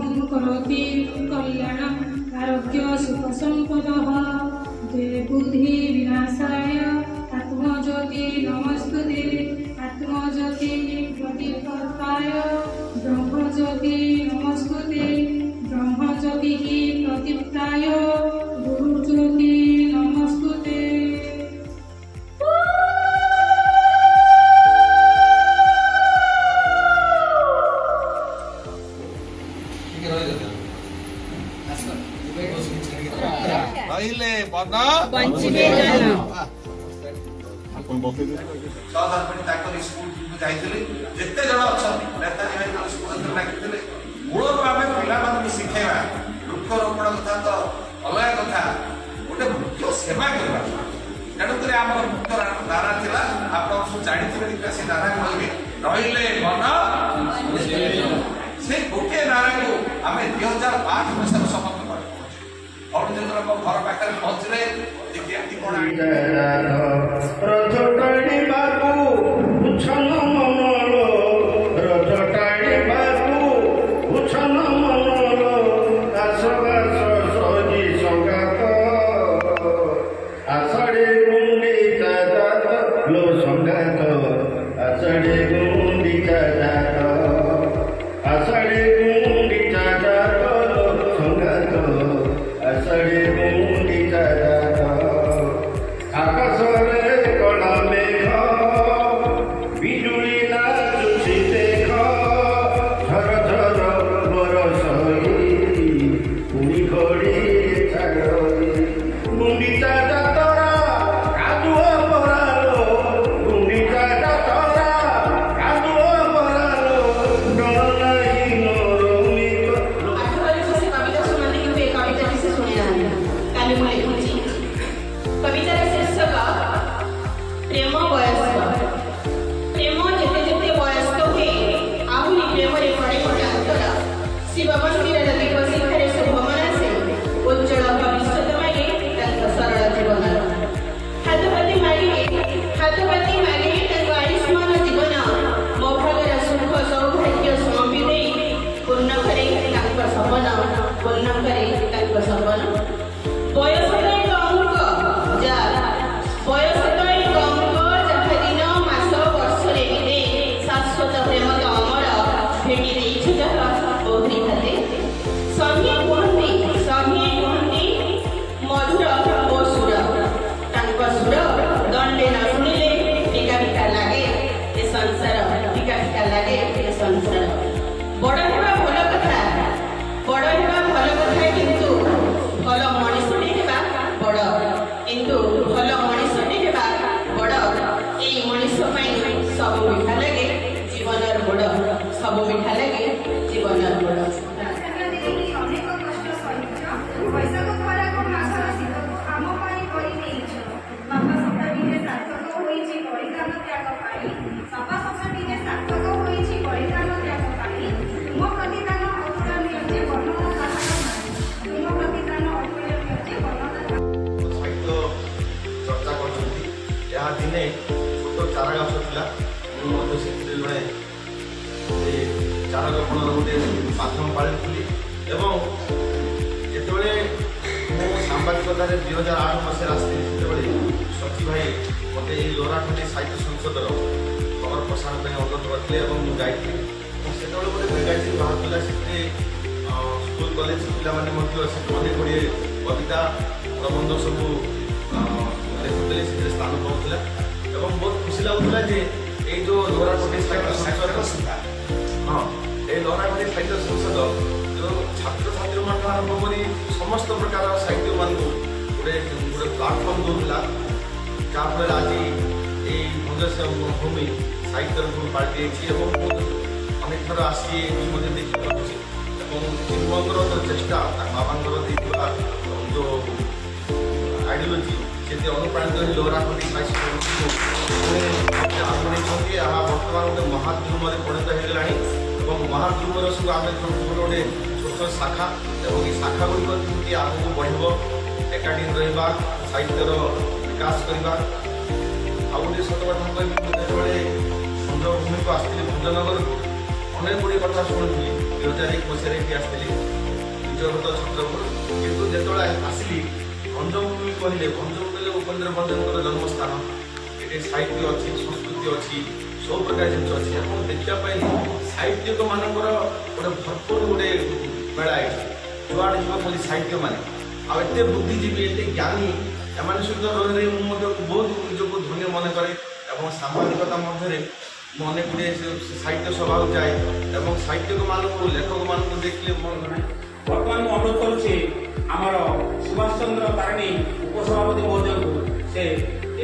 करोति कल्याणम् आरोग्य सुख संपदः जे बुद्धि विनाशाय आत्मज्योति नमस्तुते आत्मज्योति प्रतिपत्ताय ब्रह्मज्योति नमस्तुते ब्रह्मज्योति प्रतिपत्ताय गुरुज्योति नमस्तुते। पंचमे जिते जन अच्छा नेताजी भाई स्कूल डाकिले मूल आम पिला शिखेवा वृक्षरोपण कथा तो अलग कथा गोटे मुख्य सेवा करवा तेणुक आम मुख्य नारा था आप जानते से नारा कहले रहिले मन से गोटे नारा को आम 2005 मसीह समाप्त कर और जो घर पाखे पहुंचले दिने छोट चारा गछ था जड़े चारा रोपण गोटे माध्यम पाड़ी एवं जिते सांबादिकतार 2008 मसीह आसते शक्ति भाई मत लोराखंडी साहित्य संसद खबर प्रसारण अनुरोध करते जाइए से गोटे मैगाजिन बाहर से स्कूल कॉलेज पाने गुड़े कविता प्रबंध सब देखुले से स्थान पाला और बहुत खुशी लगुला ये जो लोराखंडी साहित्य संसद हाँ ये लोराखंडी साहित्य संसद जो छात्र छात्री मान आरंभ कर समस्त प्रकार साहित्य मान गोटे गोटे प्लाटफर्म दूसरा जहाँफल आज ये भुवनेश्वर भूमि साहित्य पार्टी अनेक थर आसी देखा चिन्मयर जो चेष्टा बाबा जो आइडियोलोजी से अनुप्राणित लोराखंडी साहित्य आपणे बर्तमान गोटे महाद्रुम परिणत होगा महाद्रुमर सब आम गोटे छोट शाखा और ये शाखा गुड़िक आगे बढ़ एकाठी रहा साहित्यर विकास करवा आ गए सत कथा कह भूमि को आसती भंजनगर ଅନେକ ଗୁଡ଼ିଏ କଥା ଶୁଣୁଥିଲି 2001 ମସିହାରେ ଏଠି ଆସିଥିଲି ବିଜୟଭୂତ ଛତ୍ରପୁର, କିନ୍ତୁ ଯେତେବେଳେ ଆସିଲି ଭଞ୍ଜଭୂମି କହିଲେ ଉପେନ୍ଦ୍ର ଭଞ୍ଜଙ୍କର ଜନ୍ମସ୍ଥାନ, ଏଠି ସାହିତ୍ୟ ଅଛି, ସଂସ୍କୃତି ଅଛି, ସବୁ ପ୍ରକାର ଜିନିଷ ଅଛି। ଆପଣ ଦେଖିବା ପାଇଁ ସାହିତ୍ୟିକ ମାନଙ୍କର ଗୋଟେ ଭରପୁର ଗୋଟେ ମେଳା ଏଠି, ଯୁଆଡ଼େ ଯିବ ବୋଲି ସାହିତ୍ୟ ମାନେ ଆଉ ଏତେ ବୁଦ୍ଧିଜୀବୀ ଏତେ ଜ୍ଞାନୀ ଏମାନେ ସହିତ ରହି ମୁଁ ମଧ୍ୟ ବହୁତ ନିଜକୁ ଧନ୍ୟ ମନେ କରେ। ଏବଂ ସାମ୍ବାଦିକତା ମଧ୍ୟରେ ମୁଁ ଅନେକ ଗୁଡ଼ିଏ ସାହିତ୍ୟ ସଭାକୁ ଯାଏ ଏବଂ ସାହିତ୍ୟିକମାନଙ୍କୁ ଲେଖକମାନଙ୍କୁ ଦେଖିଲେ ବର୍ତ୍ତମାନ ମୁଁ ଅନୁରୋଧ କରୁଛି ଆମର ସୁଭାଷ ଚନ୍ଦ୍ର ତାରିଣୀ ଉପସଭାପତି ମହୋଦୟଙ୍କୁ ସେ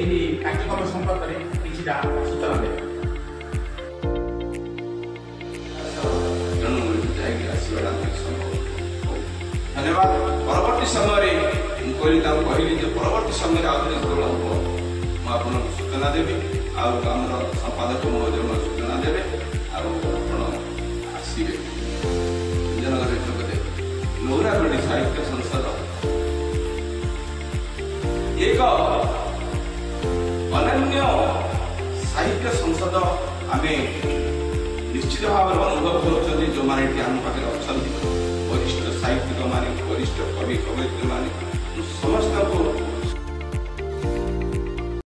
ଏହି କାର୍ଯ୍ୟକ୍ରମ ସମ୍ପର୍କରେ କିଛିଟା ସୂଚନା ଦେବେ। ଧନ୍ୟବାଦ। ପରବର୍ତ୍ତୀ ସମୟରେ ମୁଁ କହିଲି ଯେ ପରବର୍ତ୍ତୀ ସମୟରେ ଆଉ ଦିନ ଯେତେବେଳେ ହେବ ମୁଁ ଆପଣଙ୍କୁ ସୂଚନା ଦେବି, ଆଉ ଆମର ସମ୍ପାଦକ ମହୋଦୟ ସୂଚନା ଦେବେ, ଆଉ ଆପଣ ଆସିବେ ଭଞ୍ଜନଗରରେ ଯୋଗ ଦେବେ। ଲୌରାଗଡ଼ି ସାହିତ୍ୟ ସଂସଦ ଏକ ଅନନ୍ୟ ସାହିତ୍ୟ ସଂସଦ ଆମେ ନିଶ୍ଚିତ ଭାବରେ ଅନୁଭବ କରୁଛନ୍ତି। ଯେଉଁମାନେ ଏଠି ଆମ ପାଖରେ ଅଛନ୍ତି ବରିଷ୍ଠ ସାହିତ୍ୟିକ ମାନେ, ବରିଷ୍ଠ କବି କବୟିତ୍ରୀ ମାନେ, ସମସ୍ତଙ୍କୁ